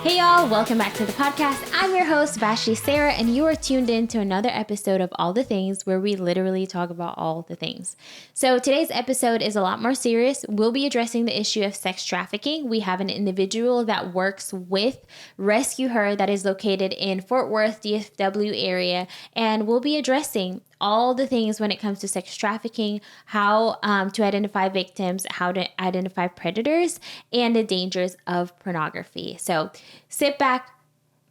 Hey y'all, welcome back to the podcast. I'm your host, Vashti Sarah, and you are tuned in to another episode of All the Things, where we literally talk about all the things. So today's episode is a lot more serious. We'll be addressing the issue of sex trafficking. We have an individual that works with Rescue Her that is located in Fort Worth, DFW area, and we'll be addressing all the things when it comes to sex trafficking, how to identify victims, how to identify predators, and the dangers of pornography. So sit back.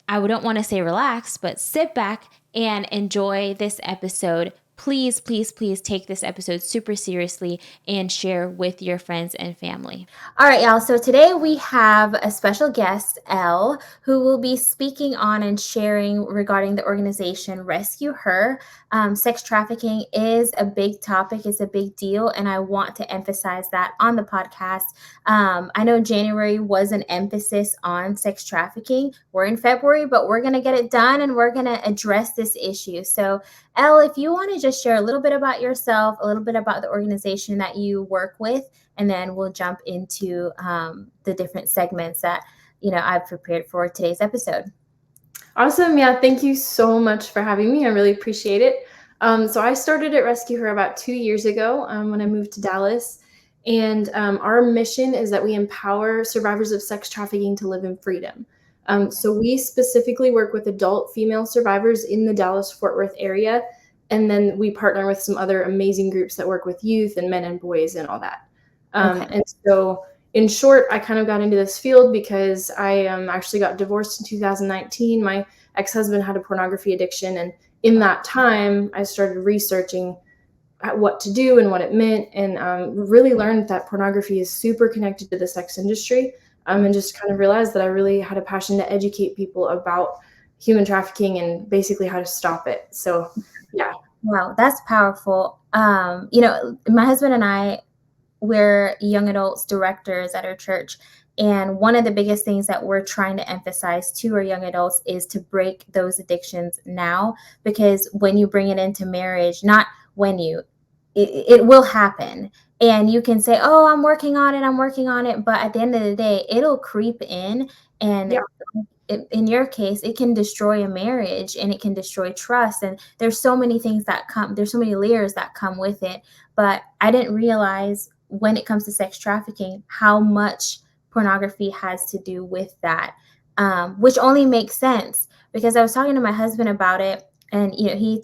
I don't want to say relax, but sit back and enjoy this episode. Please, please, please take this episode super seriously and share with your friends and family. All right, y'all. So today we have a special guest, Elle, who will be speaking on and sharing regarding the organization Rescue Her. Sex trafficking is a big topic, it's a big deal, and I want to emphasize that on the podcast. I know January was an emphasis on sex trafficking. We're in February, but we're going to get it done and we're going to address this issue. So Elle, if you want to just share a little bit about yourself, a little bit about the organization that you work with, and then we'll jump into the different segments that I've prepared for today's episode. Awesome. Yeah, thank you so much for having me. I really appreciate it. So I started at Rescue Her about 2 years ago when I moved to Dallas. And our mission is that we empower survivors of sex trafficking to live in freedom. So we specifically work with adult female survivors in the Dallas-Fort Worth area. And then we partner with some other amazing groups that work with youth and men and boys and all that. And so in short, I kind of got into this field because I actually got divorced in 2019. My ex-husband had a pornography addiction. And in that time, I started researching what to do and what it meant, and really learned that pornography is super connected to the sex industry, and just kind of realized that I really had a passion to educate people about human trafficking and basically how to stop it. So, yeah. Wow, that's powerful. My husband and I, we're young adults directors at our church. And one of the biggest things that we're trying to emphasize to our young adults is to break those addictions now, because when you bring it into marriage, not when it will happen. And you can say, oh, I'm working on it. But at the end of the day, it'll creep in. And in your case, it can destroy a marriage and it can destroy trust. And there's so many things that come, there's so many layers that come with it. But I didn't realize when it comes to sex trafficking, how much pornography has to do with that, which only makes sense because I was talking to my husband about it, and he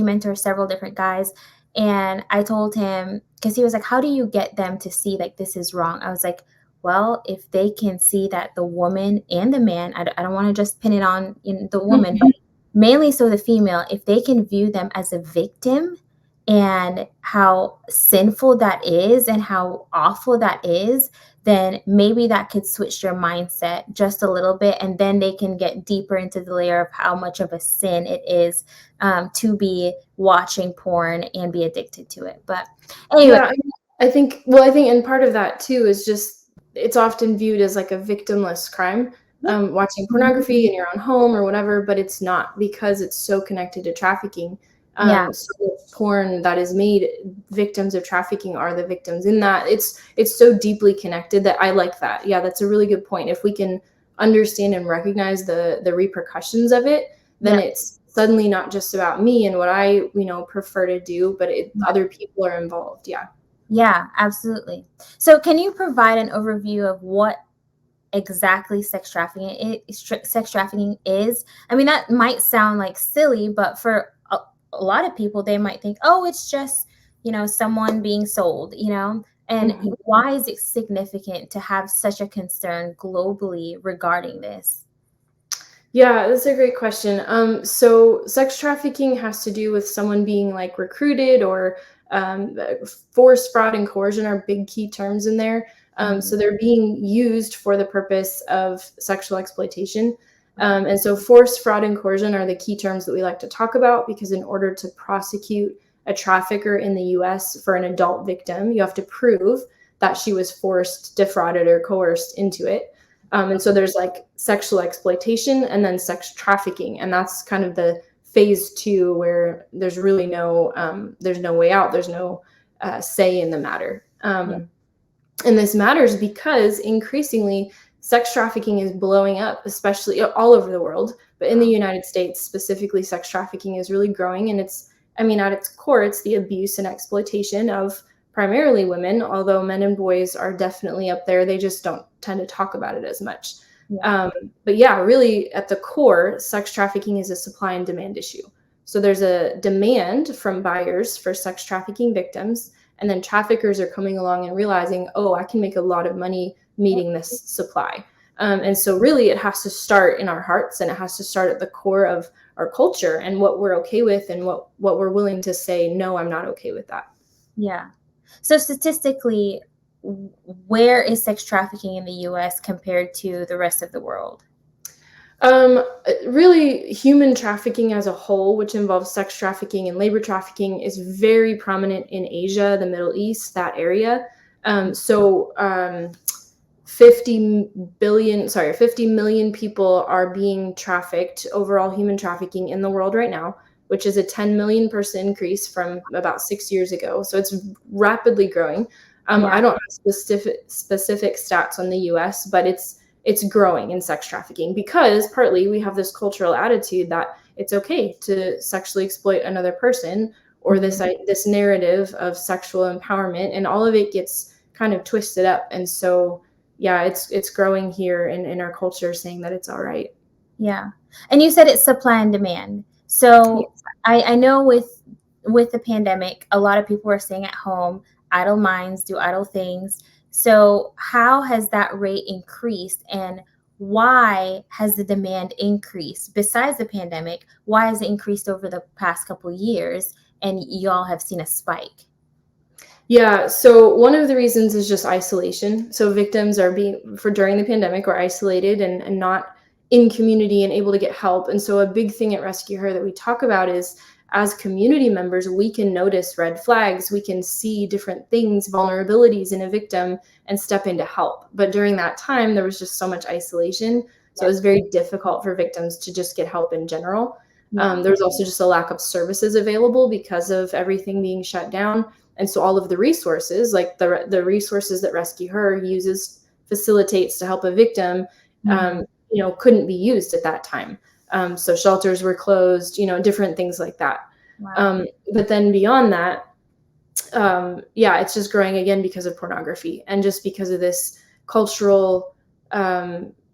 mentors several different guys, and I told him, because he was like, how do you get them to see like this is wrong? I was like, well, if they can see that the woman and the man, I don't want to just pin it on the woman, but mainly so the female, if they can view them as a victim and how sinful that is and how awful that is, then maybe that could switch their mindset just a little bit. And then they can get deeper into the layer of how much of a sin it is to be watching porn and be addicted to it. But anyway. Yeah, I think and part of that too is just, it's often viewed as like a victimless crime, watching pornography in your own home or whatever, but it's not, because it's so connected to trafficking. So porn that is made, victims of trafficking are the victims in that. It's so deeply connected that I like that. Yeah, that's a really good point. If we can understand and recognize the repercussions of it, then it's suddenly not just about me and what I prefer to do, but other people are involved. Yeah, absolutely. So can you provide an overview of what exactly sex trafficking is? I mean, that might sound like silly, but for a lot of people, they might think, oh, it's just, someone being sold, and why is it significant to have such a concern globally regarding this? Yeah, that's a great question. So sex trafficking has to do with someone being like recruited, or force, fraud, and coercion are big key terms in there. So they're being used for the purpose of sexual exploitation. And so force, fraud, and coercion are the key terms that we like to talk about, because in order to prosecute a trafficker in the US for an adult victim, you have to prove that she was forced, defrauded, or coerced into it. And so there's like sexual exploitation and then sex trafficking. And that's kind of the phase 2 where there's really no way out. There's no say in the matter. And this matters because increasingly sex trafficking is blowing up, especially all over the world, but in the Wow. United States specifically, sex trafficking is really growing. And at its core, it's the abuse and exploitation of primarily women, although men and boys are definitely up there. They just don't tend to talk about it as much. Yeah. Um, but yeah, really at the core, sex trafficking is a supply and demand issue. So there's a demand from buyers for sex trafficking victims, and then traffickers are coming along and realizing, oh, I can make a lot of money Yep. meeting this supply. And so really it has to start in our hearts, and it has to start at the core of our culture and what we're okay with, and what we're willing to say, no, I'm not okay with that. Yeah. So statistically, where is sex trafficking in the US compared to the rest of the world? Really, human trafficking as a whole, which involves sex trafficking and labor trafficking, is very prominent in Asia, the Middle East, that area. So 50 million people are being trafficked, overall human trafficking in the world right now, which is a 10 million person increase from about 6 years ago. So it's rapidly growing. Yeah. I don't have specific stats on the US, but it's growing in sex trafficking because partly we have this cultural attitude that it's okay to sexually exploit another person, or Mhm. this narrative of sexual empowerment, and all of it gets kind of twisted up. And so yeah, it's growing here in our culture, saying that it's all right. Yeah. And you said it's supply and demand. So Yes. I know with the pandemic, a lot of people were staying at home, idle minds do idle things. So how has that rate increased, and why has the demand increased besides the pandemic? Why has it increased over the past couple years and y'all have seen a spike? Yeah, so one of the reasons is just isolation. So victims are being for during the pandemic were isolated and not in community and able to get help. And so a big thing at Rescue Her that we talk about is, as community members, we can notice red flags, we can see different things, vulnerabilities in a victim, and step in to help. But during that time, there was just so much isolation. So it Yeah. was very difficult for victims to just get help in general. Yeah. There was also just a lack of services available because of everything being shut down. And so all of the resources, like the resources that Rescue Her uses, facilitates to help a victim, Mhm. couldn't be used at that time. So shelters were closed, different things like that. Wow. But then beyond that, yeah, it's just growing again because of pornography, and just because of this cultural,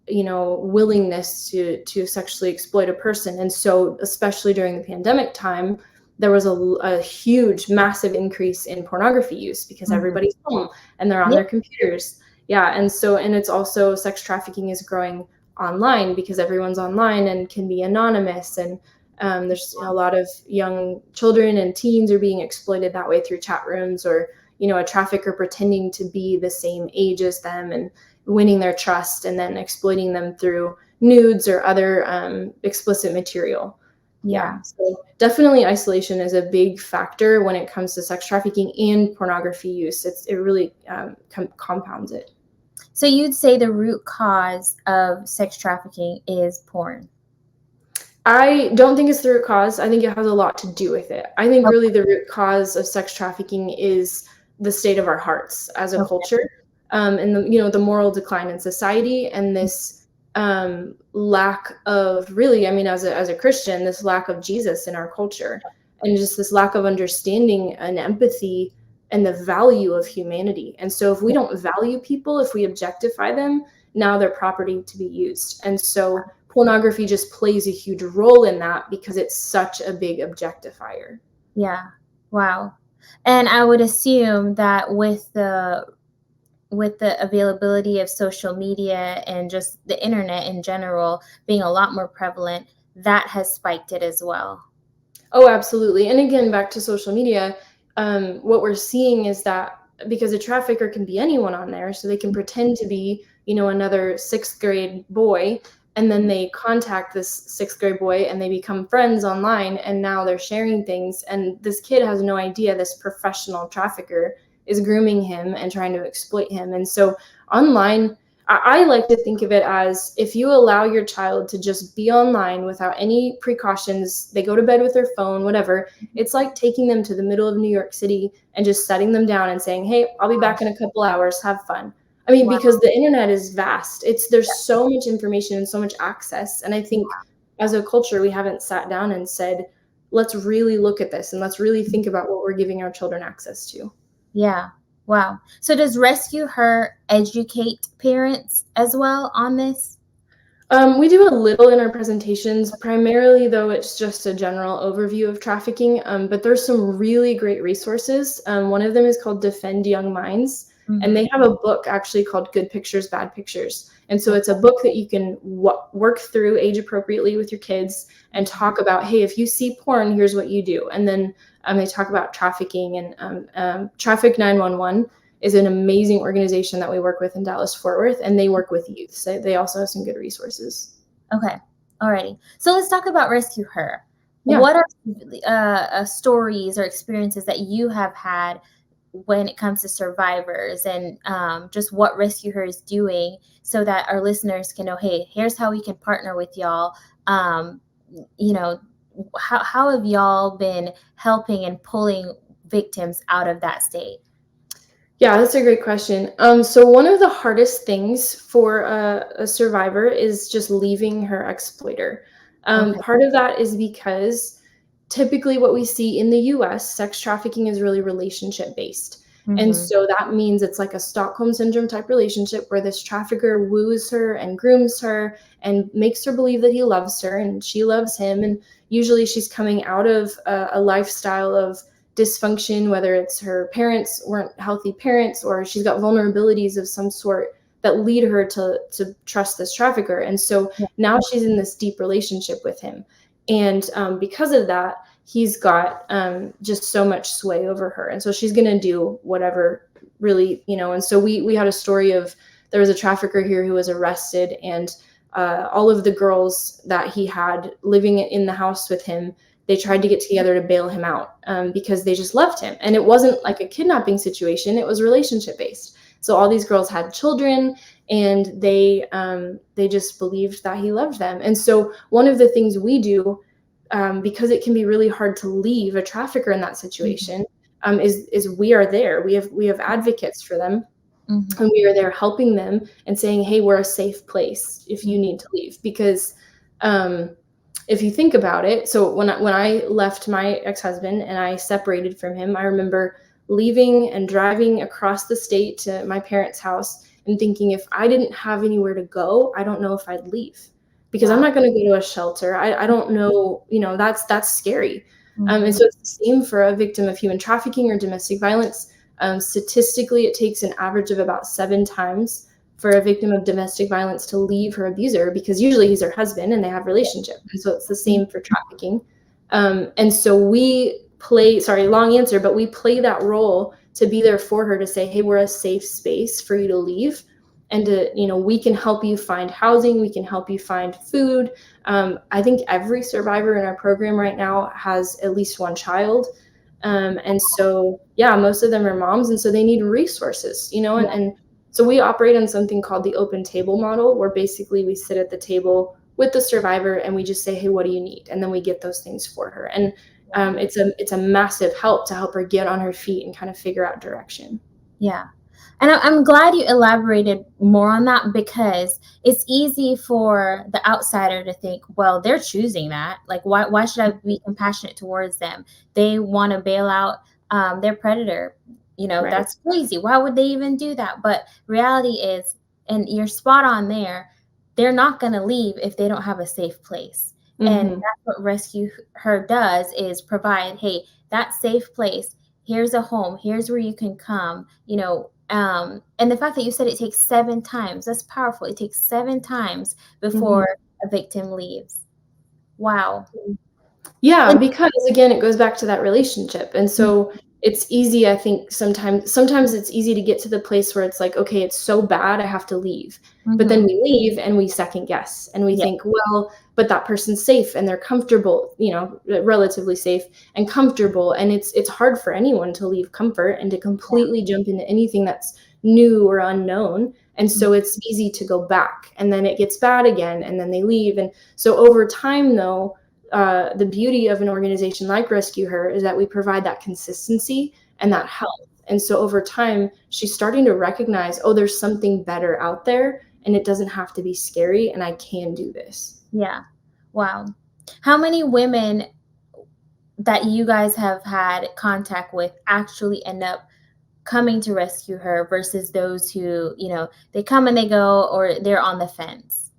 willingness to sexually exploit a person. And so, especially during the pandemic time, there was a huge, massive increase in pornography use because Mhm. everybody's home and they're on Yep. their computers. Yeah, and it's also, sex trafficking is growing online because everyone's online and can be anonymous, and there's a lot of young children and teens are being exploited that way through chat rooms, or a trafficker pretending to be the same age as them and winning their trust, and then exploiting them through nudes or other explicit material. Yeah, Yeah. so definitely isolation is a big factor when it comes to sex trafficking and pornography use. It really compounds it. So you'd say the root cause of sex trafficking is porn. I don't think it's the root cause. I think it has a lot to do with it. I think really Okay. the root cause of sex trafficking is the state of our hearts as a Okay. culture, and the moral decline in society, and this lack of, really, I mean, as a Christian, this lack of Jesus in our culture, and just this lack of understanding and empathy and the value of humanity. And so if we Yeah. don't value people, if we objectify them, now they're property to be used. And so pornography just plays a huge role in that because it's such a big objectifier. Yeah. Wow. And I would assume that with the availability of social media and just the internet in general being a lot more prevalent, that has spiked it as well. Oh, absolutely. And again, back to social media, what we're seeing is that because a trafficker can be anyone on there, so they can pretend to be, another sixth grade boy, and then they contact this sixth grade boy and they become friends online, and now they're sharing things. And this kid has no idea this professional trafficker is grooming him and trying to exploit him. And so online, I like to think of it as, if you allow your child to just be online without any precautions, they go to bed with their phone, whatever, it's like taking them to the middle of New York City and just setting them down and saying, hey, I'll be back in a couple hours, have fun. I mean, Wow. because the internet is vast. There's so much information and so much access, and I think as a culture, we haven't sat down and said, "Let's really look at this, and let's really think about what we're giving our children access to." Yeah. Wow. So does Rescue Her educate parents as well on this? We do a little in our presentations, primarily though it's just a general overview of trafficking, but there's some really great resources. One of them is called Defend Young Minds, and Mhm. they have a book actually called Good Pictures, Bad Pictures. And so it's a book that you can work through age appropriately with your kids and talk about, hey, if you see porn, here's what you do. And then they talk about trafficking and Traffic 911 is an amazing organization that we work with in Dallas Fort Worth, and they work with youth. So they also have some good resources. Okay. Alrighty. So let's talk about Rescue Her. Yeah. What are stories or experiences that you have had when it comes to survivors, and just what Rescue Her is doing so that our listeners can know, hey, here's how we can partner with y'all. Um, you know, how have y'all been helping and pulling victims out of that state? Yeah, that's a great question. So one of the hardest things for a survivor is just leaving her exploiter. Okay. Part of that is because typically what we see in the US, sex trafficking is really relationship based. And Mm-hmm. so that means it's like a Stockholm syndrome type relationship where this trafficker woos her and grooms her and makes her believe that he loves her and she loves him. And usually she's coming out of a lifestyle of dysfunction, whether it's her parents weren't healthy parents or she's got vulnerabilities of some sort that lead her to trust this trafficker. And so Yeah. now she's in this deep relationship with him. And because of that, he's got just so much sway over her. And so she's going to do whatever really, and so we had a story of there was a trafficker here who was arrested, and all of the girls that he had living in the house with him, they tried to get together to bail him out because they just loved him. And it wasn't like a kidnapping situation, it was relationship based. So all these girls had children, and they just believed that he loved them. And so one of the things we do, because it can be really hard to leave a trafficker in that Mm-hmm. situation, is we are there. We have advocates for them, Mm-hmm. and we are there helping them and saying, hey, we're a safe place if you need to leave. Because um, if you think about it, so when I left my ex-husband and I separated from him, I remember leaving and driving across the state to my parents' house and thinking, if I didn't have anywhere to go, I don't know if I'd leave, because I'm Wow. not going to go to a shelter. I don't know, that's scary. And Mm-hmm. so it's the same for a victim of human trafficking or domestic violence. Statistically, it takes an average of about 7 times for a victim of domestic violence to leave her abuser, because usually he's her husband and they have a relationship. And so it's the same for trafficking. And so we play, sorry, long answer, but we play that role to be there for her, to say, hey, we're a safe space for you to leave. And we can help you find housing. We can help you find food. I think every survivor in our program right now has at least one child. And so, yeah, most of them are moms. And so they need resources, and so we operate on something called the open table model, where basically we sit at the table with the survivor and we just say, hey, what do you need? And then we get those things for her. And it's a massive help to help her get on her feet and kind of figure out direction. Yeah. And I'm glad you elaborated more on that, because it's easy for the outsider to think, well, they're choosing that. Like, why should I be compassionate towards them? They want to bail out their predator. Right. That's crazy. Why would they even do that? But reality is, and you're spot on there, they're not going to leave if they don't have a safe place. And Mm-hmm. that's what Rescue Her does, is provide, hey, that safe place. Here's a home. Here's where you can come, and the fact that you said it takes 7 times, that's powerful. It takes 7 times Mm-hmm. before a victim leaves. Wow. Yeah, And because again, it goes back to that relationship. And so it's easy, I think sometimes it's easy to get to the place where it's like, okay, it's so bad, I have to leave. But then mm-hmm. we leave and we second guess and we Yeah, think, well, but that person's safe and they're comfortable, relatively safe and comfortable. And it's hard for anyone to leave comfort and to completely jump into anything that's new or unknown. And mm, so it's easy to go back, and then it gets bad again and then they leave. And so over time, though, the beauty of an organization like Rescue Her is that we provide that consistency and that help. And so over time, she's starting to recognize, oh, there's something better out there, and it doesn't have to be scary, and I can do this. Yeah. Wow. How many women that you guys have had contact with actually end up coming to rescue her versus those who, they come and they go or they're on the fence?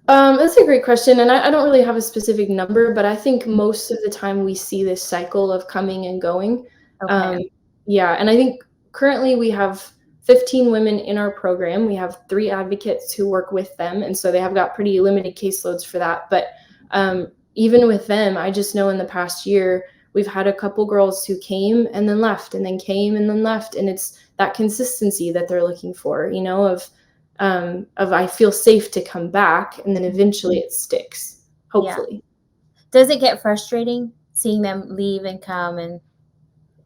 That's a great question, and I don't really have a specific number, but I think most of the time we see this cycle of coming and going. Okay. Um, yeah, and I think currently we have 15 women in our program. We have 3 advocates who work with them, and so they have got pretty limited caseloads for that. But even with them, I just know in the past year we've had a couple girls who came and then left, and then came and then left, and it's that consistency that they're looking for, of I feel safe to come back, and then eventually it sticks, Yeah. hopefully. Does it get frustrating seeing them leave and come and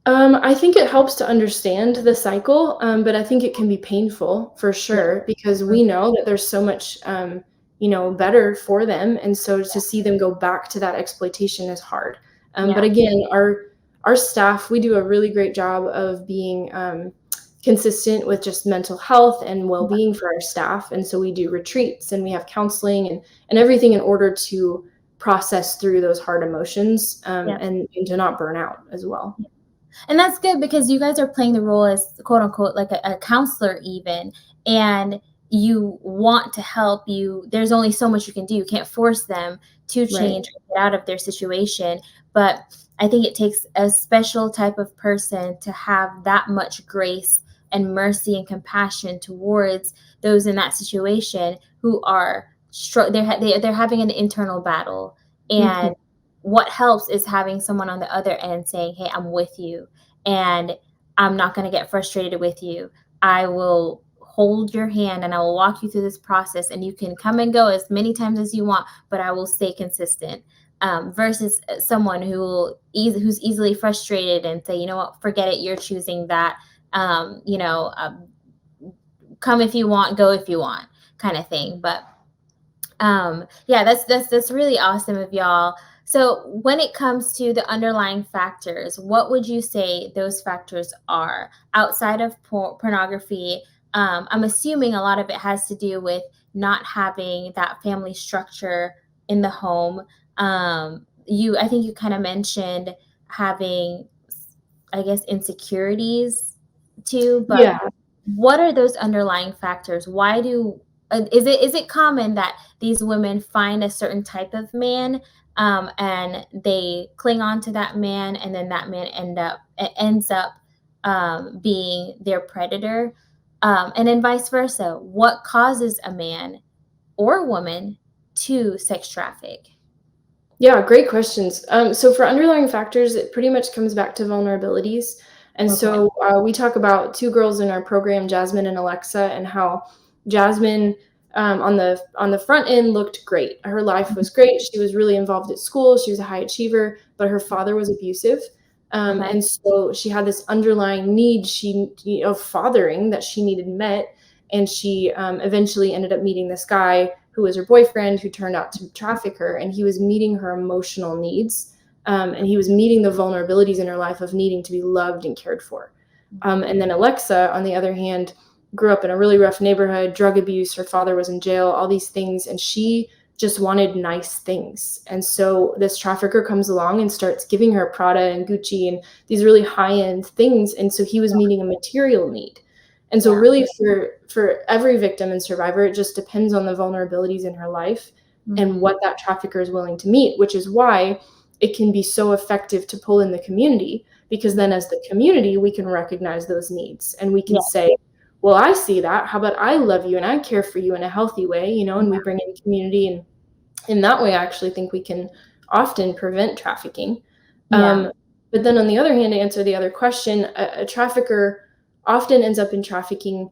I think it helps to understand the cycle, but I think it can be painful for yeah. sure because Mhm. we know that there's so much, better for them, and so to see them go back to that exploitation is hard. But Yeah. again, our staff, we do a really great job of being consistent with just mental health and Yeah. well-being for our staff, and so we do retreats and we have counseling and everything in order to process through those hard emotions, Yeah. and to not burn out as well. And that's good because you guys are playing the role as quote unquote like a counselor even, and you want to help. There's only so much you can do. You can't force them to Right. change or get out of their situation. But I think it takes a special type of person to have that much grace and mercy and compassion towards those in that situation who are they're having an internal battle. Mhm. And what helps is having someone on the other end saying, hey, I'm with you, and I'm not going to get frustrated with you. I will hold your hand and I will walk you through this process, and you can come and go as many times as you want, but I will stay consistent. Versus someone who's easily frustrated and say, you know what, forget it, you're choosing that. Um, you know, um, Come if you want, go if you want, kind of thing. But yeah, that's really awesome of y'all. So when it comes to the underlying factors, what would you say those factors are outside of pornography? I'm assuming a lot of it has to do with not having that family structure in the home. I think you kind of mentioned having, I guess, insecurities too, but Yeah. what are those underlying factors? Why do is it common that these women find a certain type of man, and they cling on to that man, and then that man ends up being their predator, and then vice versa? What causes a man or woman to sex traffic? Yeah, great questions. So for underlying factors, it pretty much comes back to vulnerabilities. And Okay. so we talk about 2 girls in our program, Jasmine and Alexa, and how Jasmine, on the front end looked great. Her life was great. She was really involved at school. She was a high achiever, but her father was abusive. Okay. And so she had this underlying need of fathering that she needed met, and she eventually ended up meeting this guy who was her boyfriend, who turned out to traffic her, and he was meeting her emotional needs, and he was meeting the vulnerabilities in her life of needing to be loved and cared for. And then Alexa, on the other hand, grew up in a really rough neighborhood, drug abuse, her father was in jail, all these things, and she just wanted nice things. And so this trafficker comes along and starts giving her Prada and Gucci and these really high-end things, and so he was meeting a material need. And so Yeah. really for every victim and survivor, it just depends on the vulnerabilities in her life and Mhm. what that trafficker is willing to meet, which is why it can be so effective to pull in the community, because then as the community, we can recognize those needs and we can Yeah. say, well, I see that. How about I love you and I care for you in a healthy way, and we Yeah. bring in community, and in that way, I actually think we can often prevent trafficking. Yeah. But then on the other hand, to answer the other question, a trafficker often ends up in trafficking,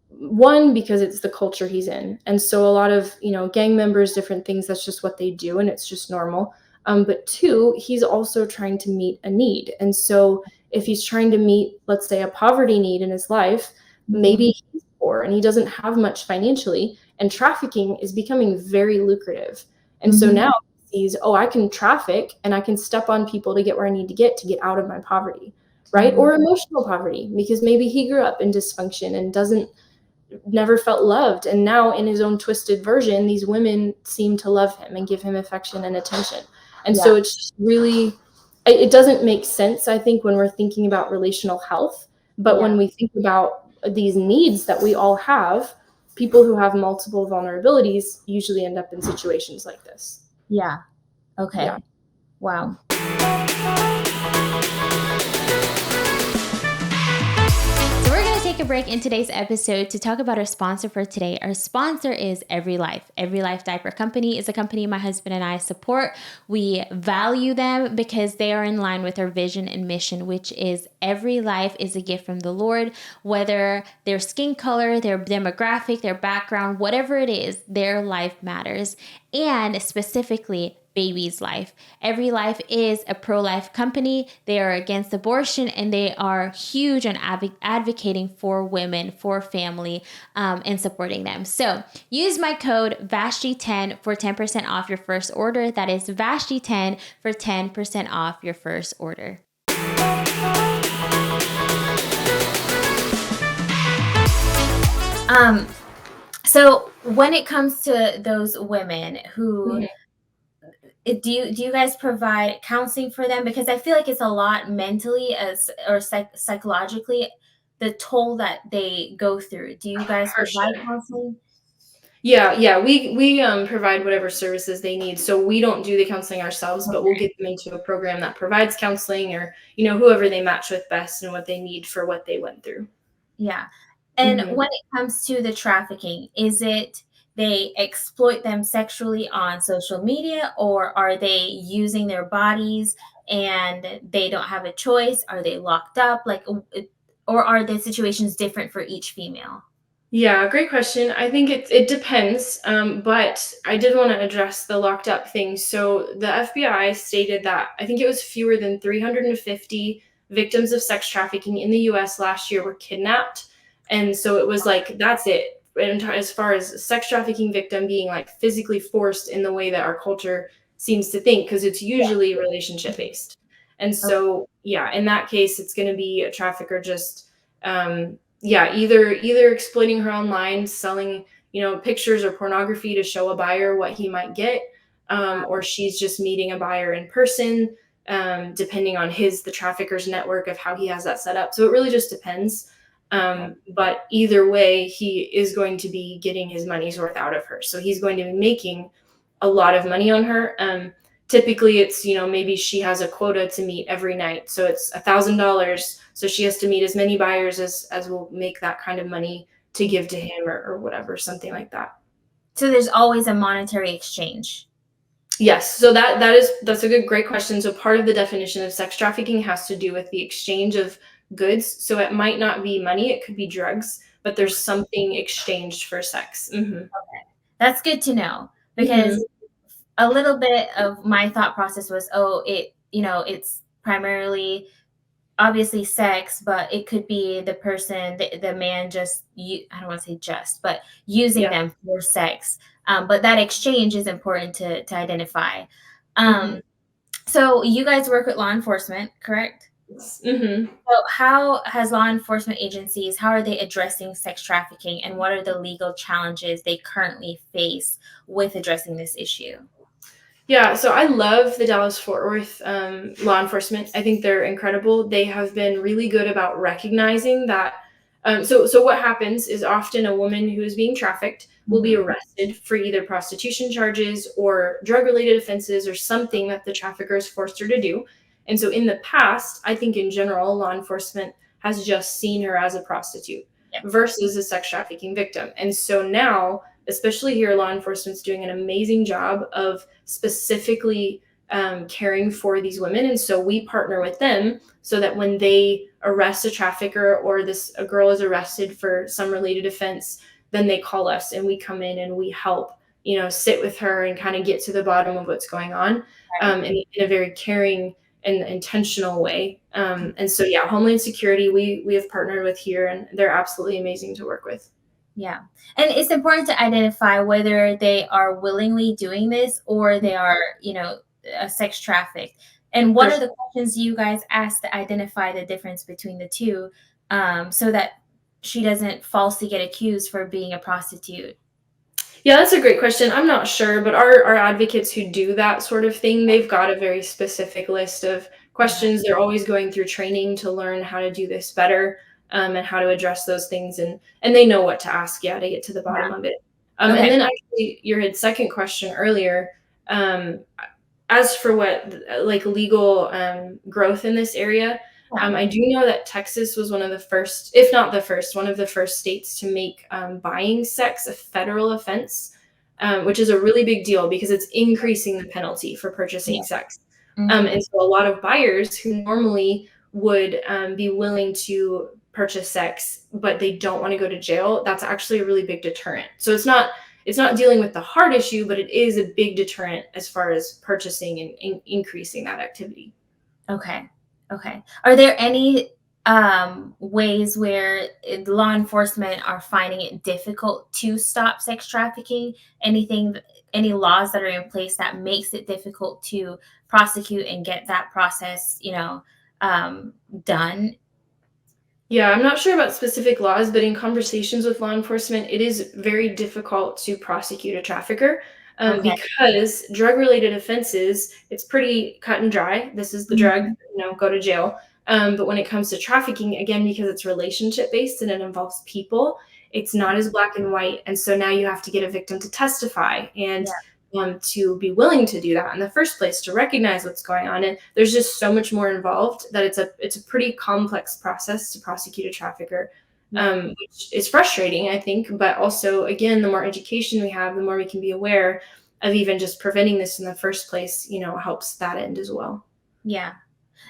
one, because it's the culture he's in. And so a lot of, gang members, different things, that's just what they do and it's just normal. But two, he's also trying to meet a need. And so if he's trying to meet, let's say, a poverty need in his life, Mhm. maybe he's poor and he doesn't have much financially, and trafficking is becoming very lucrative. And so Mhm. now he sees, oh, I can traffic and I can step on people to get where I need to get out of my poverty. right? Mhm. Or emotional poverty, because maybe he grew up in dysfunction and doesn't never felt loved, and now in his own twisted version these women seem to love him and give him affection and attention. And Yeah, so it's just really, it doesn't make sense, I think, when we're thinking about relational health. But yeah, when we think about these needs that we all have, people who have multiple vulnerabilities usually end up in situations like this. yeah. Yeah. Okay. Wow. So we're going to take a break in today's episode to talk about our sponsor for today. Our sponsor is Every Life. Every Life Diaper Company is a company my husband and I support. We value them because they are in line with our vision and mission, which is every life is a gift from the Lord. Whether their skin color, their demographic, their background, whatever it is, their life matters. And specifically, baby's life. Every Life is a pro-life company. They are against abortion, and they are huge on advocating for women, for family, and supporting them. So use my code VASHTI10 for 10% off your first order. That is VASHTI10 for 10% off your first order. Um, so when it comes to those women who Mhm. do you guys provide counseling for them? Because I feel like it's a lot mentally as or psychologically the toll that they go through. Do you guys For provide sure. counseling? Yeah, we provide whatever services they need. So we don't do the counseling ourselves, but we'll Okay. get them into a program that provides counseling, or whoever they match with best and what they need for what they went through. Yeah. And Hmm. when it comes to the trafficking, is it they exploit them sexually on social media, or are they using their bodies and they don't have a choice? Are they locked up? Or are the situations different for each female? Yeah, great question. I think it depends, but I did want to address the locked up thing. So the FBI stated that I think it was fewer than 350 victims of sex trafficking in the U.S. last year were kidnapped, and so it was like that's it. And as far as sex trafficking victim being like physically forced in the way that our culture seems to think, because it's usually relationship based, and Okay. so yeah, in that case, it's going to be a trafficker just. Yeah, either exploiting her online, selling pictures or pornography to show a buyer what he might get, or she's just meeting a buyer in person, depending on the trafficker's network of how he has that set up. So it really just depends. Okay. But either way, he is going to be getting his money's worth out of her. So he's going to be making a lot of money on her. Typically, it's maybe she has a quota to meet every night, so it's $1,000. So she has to meet as many buyers as will make that kind of money to give to him, or whatever, something like that. So there's always a monetary exchange. Yes, so that's a great question. So part of the definition of sex trafficking has to do with the exchange of goods. So it might not be money, it could be drugs, but there's something exchanged for sex. Hmm. That's good to know Hmm. because a little bit of my thought process was, oh, it's primarily obviously sex, but it could be the person, the man just, I don't want to say just, but using Yeah. them for sex. But that exchange is important to identify. Hmm. Um, so you guys work with law enforcement, correct? Hmm. So how has law enforcement agencies, how are they addressing sex trafficking, and what are the legal challenges they currently face with addressing this issue? Yeah, so I love the Dallas Fort Worth law enforcement. I think they're incredible. They have been really good about recognizing that. So what happens is often a woman who is being trafficked will be Mhm. arrested for either prostitution charges or drug related offenses or something that the traffickers forced her to do. And so in the past, I think in general, law enforcement has just seen her as a prostitute Yes. versus a sex trafficking victim. And so now, especially here, law enforcement's doing an amazing job of specifically caring for these women. And so we partner with them so that when they arrest a trafficker, or a girl is arrested for some related offense, then they call us and we come in and we help, sit with her and kind of get to the bottom of what's going on, Right. in a very caring and intentional way. And so, yeah, Homeland Security, we have partnered with here, and they're absolutely amazing to work with. Yeah. And it's important to identify whether they are willingly doing this or they are, sex trafficked. And For what are the questions you guys ask to identify the difference between the two, so that she doesn't falsely get accused for being a prostitute? Yeah, that's a great question. I'm not sure, but our advocates who do that sort of thing, they've got a very specific list of Uh-huh. questions. They're always going through training to learn how to do this better, and how to address those things, and they know what to ask, yeah, to get to the bottom of it. And Okay. then actually your second question earlier, um, as for what like legal growth in this area, Yeah. I do know that Texas was one of the first, if not the first, one of the first states to make buying sex a federal offense, which is a really big deal because it's increasing the penalty for purchasing Yeah. sex. Mhm. And so a lot of buyers who normally would be willing to purchase sex, but they don't want to go to jail, that's actually a really big deterrent. So it's not dealing with the hard issue, but it is a big deterrent as far as purchasing and increasing that activity. Okay. Okay. Are there any ways where law enforcement are finding it difficult to stop sex trafficking? Any laws that are in place that makes it difficult to prosecute and get that process, um, done? Yeah, I'm not sure about specific laws, but in conversations with law enforcement, it is very difficult to prosecute a trafficker, Okay. because drug-related offenses, it's pretty cut and dry. This is the drug, Mhm. go to jail. But when it comes to trafficking, again, because it's relationship-based and it involves people, it's not as black and white. And so now you have to get a victim to testify and Yeah. to be willing to do that in the first place, to recognize what's going on. And there's just so much more involved that it's a pretty complex process to prosecute a trafficker, Yeah. which is frustrating, I think. But also, again, the more education we have, the more we can be aware of even just preventing this in the first place. Helps that end as well. Yeah.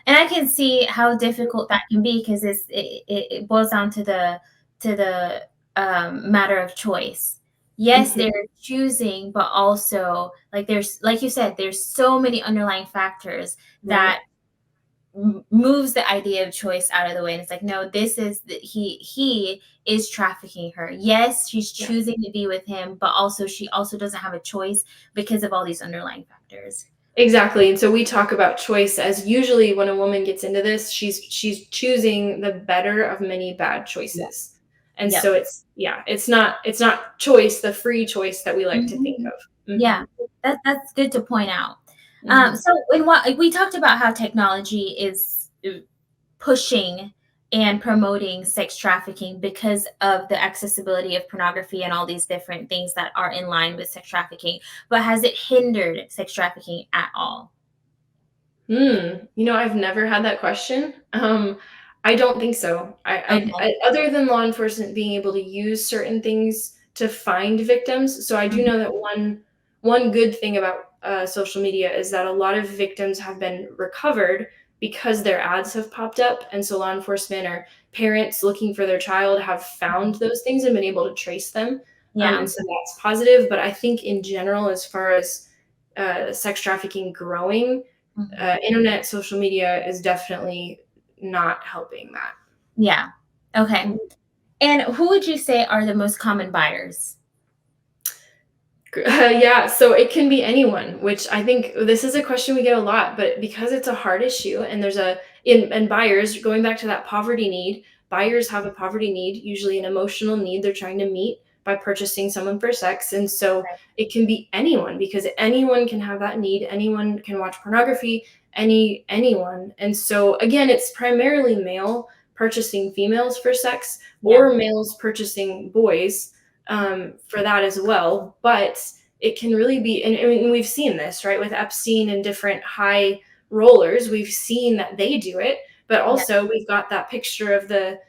And I can see how difficult that can be because it boils down to the matter of choice. Yes, Mhm. they're choosing, but also like you said, there's so many underlying factors Right. that moves the idea of choice out of the way. And it's like, no, he is trafficking her. Yes, she's Yeah. choosing to be with him, but also she also doesn't have a choice because of all these underlying factors. Exactly, and so we talk about choice as usually when a woman gets into this, she's choosing the better of many bad Yeah. choices. And Yep. so it's not choice, the free choice that we like to think Mhm. of. Yeah, that's good to point out. Mhm. So in what like, we talked about how technology is pushing and promoting sex trafficking because of the accessibility of pornography and all these different things that are in line with sex trafficking. But has it hindered sex trafficking at all? I've never had that question. I don't think so. Okay. Other than law enforcement being able to use certain things to find victims. So I do Mhm. know that one good thing about social media is that a lot of victims have been recovered because their ads have popped up, and so law enforcement or parents looking for their child have found those things and been able to trace them. Yeah. And so that's positive. But I think in general, as far as sex trafficking growing, Mhm. internet, social media is definitely not helping that. Yeah. Okay. Mhm. And who would you say are the most common buyers? Yeah, so it can be anyone, which I think this is a question we get a lot, but because it's a hard issue and there's a in and buyers, going back to that poverty need, buyers have a poverty need, usually an emotional need they're trying to meet by purchasing someone for sex. And so it can be anyone because anyone can have that need, anyone can watch pornography, anyone. And so again, it's primarily male purchasing females for sex Yeah. or males purchasing boys for that as well. But it can really be, and I mean, we've seen this, right, with Epstein and different high rollers. We've seen that they do it, but Yeah. also we've got that picture of the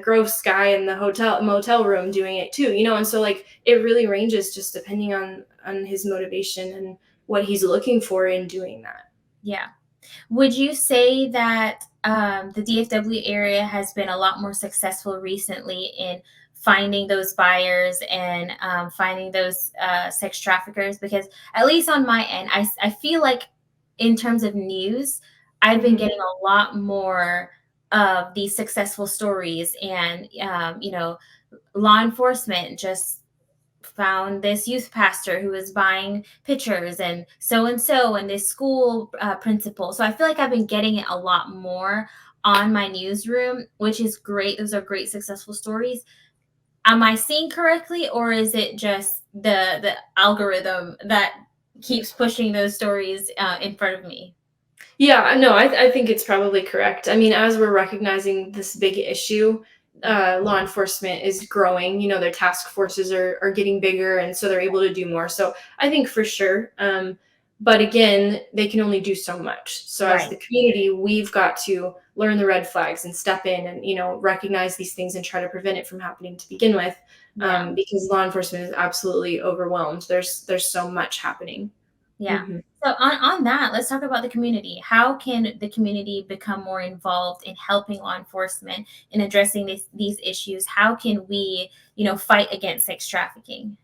gross guy in the hotel motel room doing it too, and so like it really ranges just depending on his motivation and what he's looking for in doing that. Yeah. Would you say that the DFW area has been a lot more successful recently in finding those buyers and finding those sex traffickers? Because at least on my end, I feel like in terms of news, I've been Mhm. getting a lot more of these successful stories and, law enforcement just found this youth pastor who was buying pictures and and this school principal. So I feel like I've been getting it a lot more on my newsroom, which is great. Those are great successful stories. Am I seeing correctly, or is it just the algorithm that keeps pushing those stories in front of me? Yeah, no, I think it's probably correct. I mean, as we're recognizing this big issue, law enforcement is growing. You know, their task forces are getting bigger, and so they're able to do more. So I think for sure. But again, they can only do so much. So as Right. the community, we've got to learn the red flags and step in and recognize these things and try to prevent it from happening to begin with. Yeah. Because law enforcement is absolutely overwhelmed. There's so much happening. Yeah. Hmm. So on that, let's talk about the community. How can the community become more involved in helping law enforcement in addressing these issues? How can we, fight against sex trafficking?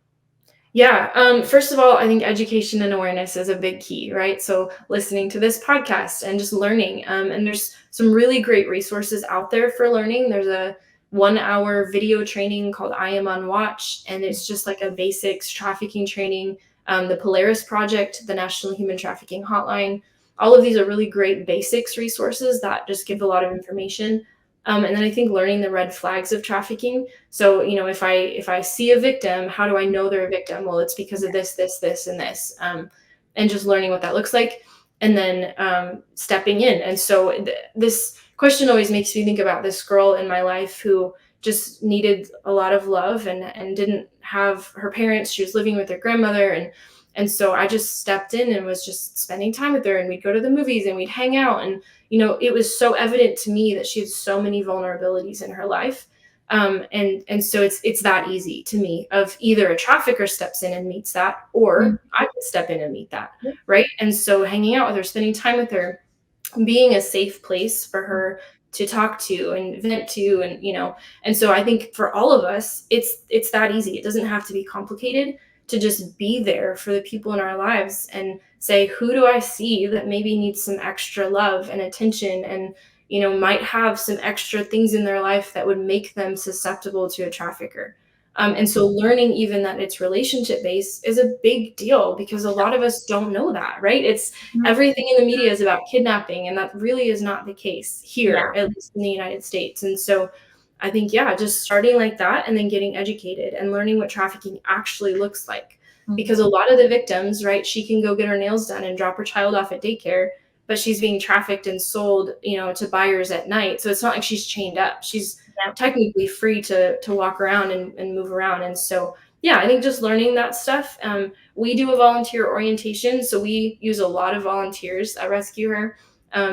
Yeah. First of all, I think education and awareness is a big key, right? So listening to this podcast and just learning. And there's some really great resources out there for learning. There's a 1 hour video training called I Am on Watch, and it's just like a basics trafficking training. The Polaris Project, the National Human Trafficking Hotline. All of these are really great basics resources that just give a lot of information. And then I think learning the red flags of trafficking. So, if I see a victim, how do I know they're a victim? Well, it's because of this, and this, and just learning what that looks like, and then stepping in. And so, this question always makes me think about this girl in my life who just needed a lot of love and didn't have her parents. She was living with her grandmother, and so I just stepped in and was just spending time with her, and we'd go to the movies and we'd hang out, and it was so evident to me that she had so many vulnerabilities in her life. And so it's that easy to me of either a trafficker steps in and meets that, Mhm. or I can step in and meet that, right? And so hanging out with her, spending time with her, being a safe place for her to talk to and vent to, and so I think for all of us, it's that easy. It doesn't have to be complicated to just be there for the people in our lives and say, who do I see that maybe needs some extra love and attention, and might have some extra things in their life that would make them susceptible to a trafficker. And so learning even that it's relationship based is a big deal, because a lot of us don't know that, right? It's Mhm. everything in the media is about kidnapping, and that really is not the case Yeah. here, at least in the United States. And so I think, yeah, just starting like that and then getting educated and learning what trafficking actually looks like. Because Mhm. a lot of the victims, right, she can go get her nails done and drop her child off at daycare, but she's being trafficked and sold, to buyers at night. So it's not like she's chained up. She's Yep. technically free to walk around and move around. And so, yeah, I think just learning that stuff. We do a volunteer orientation, so we use a lot of volunteers at Rescue Her,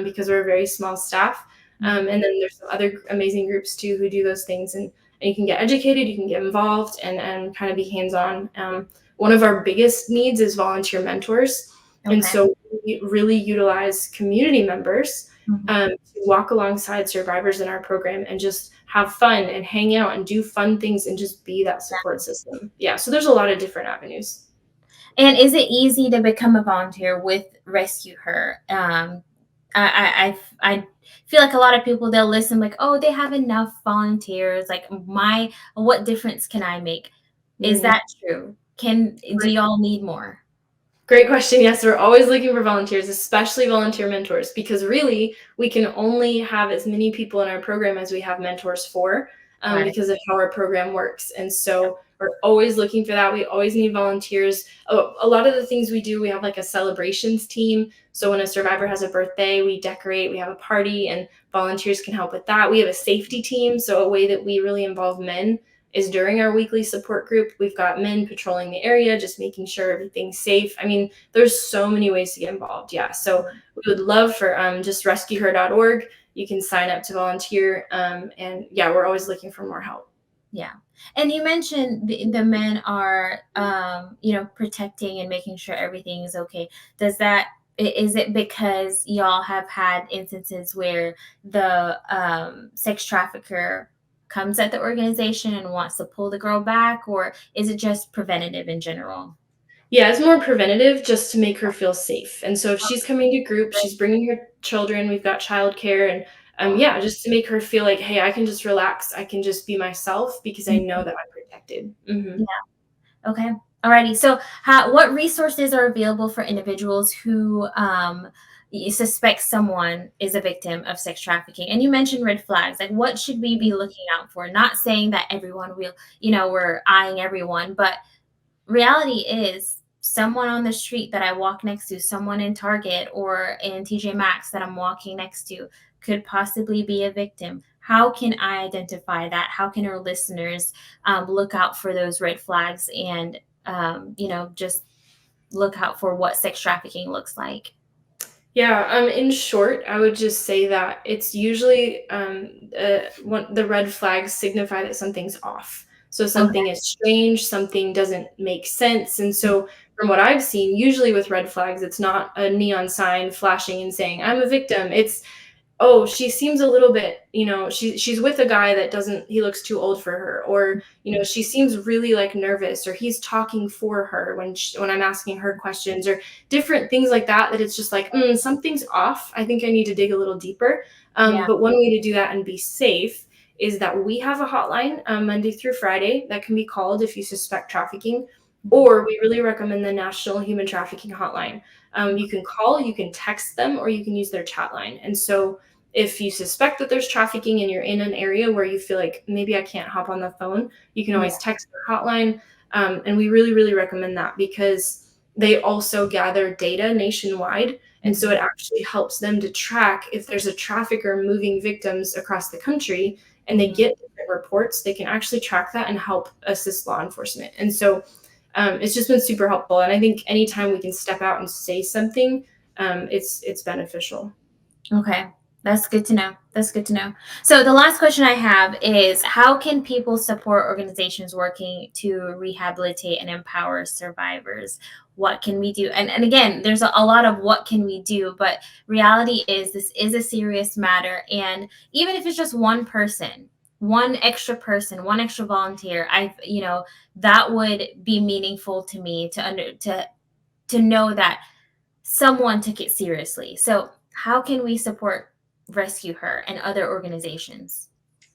because we're a very small staff. Mhm. And then there's some other amazing groups too who do those things, and you can get educated, you can get involved, and kind of be hands on. One of our biggest needs is volunteer mentors, and Okay. so we really utilize community members Mhm. to walk alongside survivors in our program and just have fun and hang out and do fun things and just be that support system. Yeah, so there's a lot of different avenues. And is it easy to become a volunteer with Rescue Her? I feel like a lot of people, they'll listen like, oh, they have enough volunteers. Like what difference can I make? Is Mhm. that true? Do y'all need more? Great question. Yes, we're always looking for volunteers, especially volunteer mentors, because really we can only have as many people in our program as we have mentors for, Right. because of how our program works. And so we're always looking for that. We always need volunteers. A lot of the things we do, we have like a celebrations team. So when a survivor has a birthday, we decorate, we have a party, and volunteers can help with that. We have a safety team. So a way that we really involve men is during our weekly support group. We've got men patrolling the area, just making sure everything's safe. I mean, there's so many ways to get involved. Yeah. So we would love for just rescueher.org. You can sign up to volunteer. And yeah, we're always looking for more help. Yeah. And you mentioned the men are, protecting and making sure everything is okay. Is it because y'all have had instances where the sex trafficker comes at the organization and wants to pull the girl back, or is it just preventative in general? Yeah, it's more preventative, just to make her feel safe. And so if she's coming to group, she's bringing her children, we've got childcare, and yeah, just to make her feel like, hey, I can just relax, I can just be myself because I know that I'm protected. Hmm. Yeah. Okay. Alrighty. So, what resources are available for individuals who suspect someone is a victim of sex trafficking? And you mentioned red flags. Like, what should we be looking out for? Not saying that everyone will, we're eyeing everyone, but reality is someone on the street that I walk next to, someone in Target or in TJ Maxx that I'm walking next to could possibly be a victim. How can I identify that? How can our listeners look out for those red flags and, just look out for what sex trafficking looks like? Yeah, in short, I would just say that it's usually the red flags signify that something's off. So something Okay. is strange, something doesn't make sense. And so, from what I've seen, usually with red flags, it's not a neon sign flashing and saying, I'm a victim. It's, oh, she seems a little bit, she's with a guy that doesn't, he looks too old for her, or she seems really like nervous, or he's talking for her when I'm asking her questions, or different things like that, that it's just like, something's off. I think I need to dig a little deeper. Yeah. But one way to do that and be safe is that we have a hotline, Monday through Friday, that can be called if you suspect trafficking, or we really recommend the National Human Trafficking Hotline. You can call, you can text them, or you can use their chat line. And so if you suspect that there's trafficking and you're in an area where you feel like maybe I can't hop on the phone, you can Yeah. always text their hotline. And we really, really recommend that because they also gather data nationwide. And so Mhm. it actually helps them to track if there's a trafficker moving victims across the country and they Mhm. get different reports, they can actually track that and help assist law enforcement. And so it's just been super helpful. And I think anytime we can step out and say something, it's beneficial. Okay. That's good to know. That's good to know. So the last question I have is, how can people support organizations working to rehabilitate and empower survivors? What can we do? And again, there's a lot of what can we do, but reality is this is a serious matter. And even if it's just one extra volunteer, that would be meaningful to me to know that someone took it seriously. So, how can we support Rescue Her and other organizations?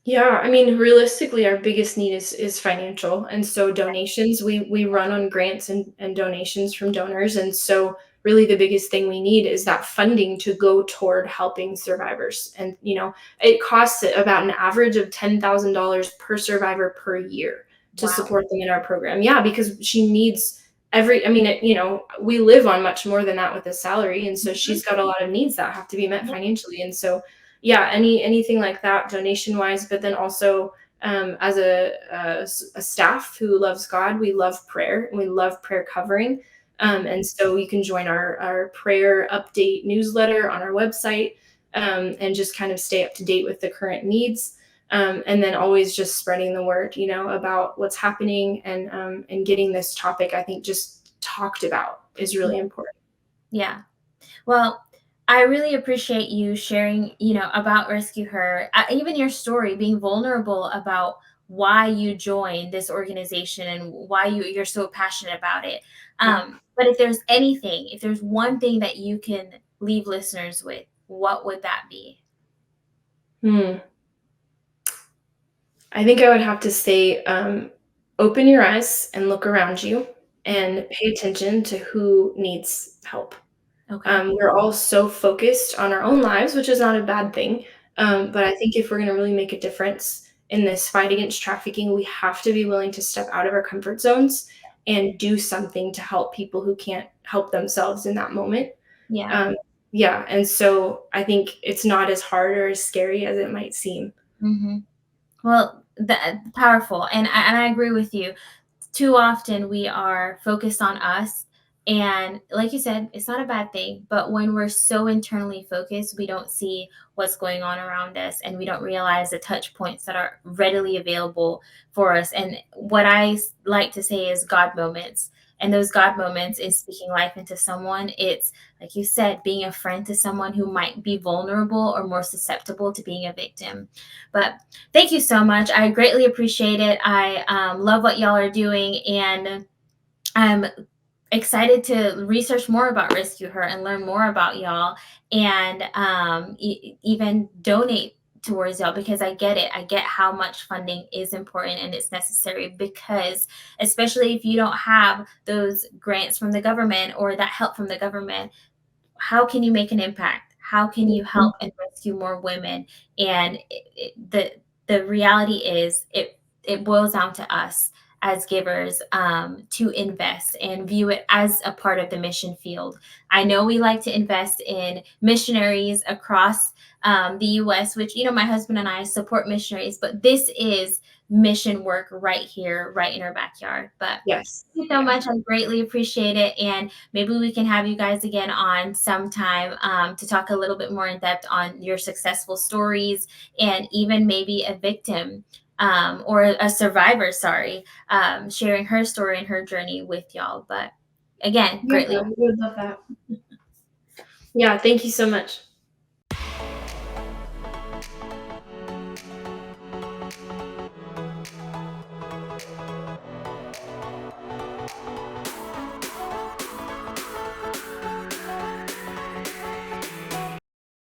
Yeah, I mean, realistically, our biggest need is financial, and so donations. We run on grants and donations from donors, and so really the biggest thing we need is that funding to go toward helping survivors. And it costs about an average of $10,000 per survivor per year to Wow. support them in our program. Yeah, because she needs every. I mean, we live on much more than that with a salary, and so Mhm. she's got a lot of needs that have to be met Yeah. financially, and so yeah, anything like that donation wise, but then also as a staff who loves God, we love prayer and we love prayer covering. Mhm. And so you can join our prayer update newsletter on our website, and just kind of stay up to date with the current needs. And then always just spreading the word, about what's happening, and getting this topic, I think, just talked about is really Yeah. important. Yeah. Well, I really appreciate you sharing, about Rescue Her, even your story, being vulnerable about why you joined this organization and why you're so passionate about it. Yeah. But if there's one thing that you can leave listeners with, what would that be? Hmm. I think I would have to say, open your eyes and look around you and pay attention to who needs help. Okay. We're all so focused on our own lives, which is not a bad thing. Mhm. But I think if we're going to really make a difference in this fight against trafficking, we have to be willing to step out of our comfort zones and do something to help people who can't help themselves in that moment. Yeah. Um, yeah. And so I think it's not as hard or as scary as it might seem. Hmm. Well, that powerful, and I agree with you. Too often we are focused on us, and like you said, it's not a bad thing. But when we're so internally focused, we don't see what's going on around us, and we don't realize the touch points that are readily available for us. And what like to say is God moments. And those God moments is speaking life into someone. It's, like you said, being a friend to someone who might be vulnerable or more susceptible to being a victim. But thank you so much. I greatly appreciate it. I love what y'all are doing, and I'm excited to research more about Rescue Her and learn more about y'all, and even donate towards y'all, because I get it. I get how much funding is important and it's necessary, because especially if you don't have those grants from the government or that help from the government, how can you make an impact? How can you Mhm. help and rescue more women? And the reality is, it boils down to us as givers, to invest and view it as a part of the mission field. I know we like to invest in missionaries across the U.S., which, my husband and I support missionaries, but this is mission work right here, right in our backyard. But Yes. thank you so Yeah. much. I greatly appreciate it. And maybe we can have you guys again on sometime, to talk a little bit more in depth on your successful stories, and even maybe a victim, or a survivor, sorry, sharing her story and her journey with y'all. But again, Yeah, greatly. we would love that. Yeah, thank you so much.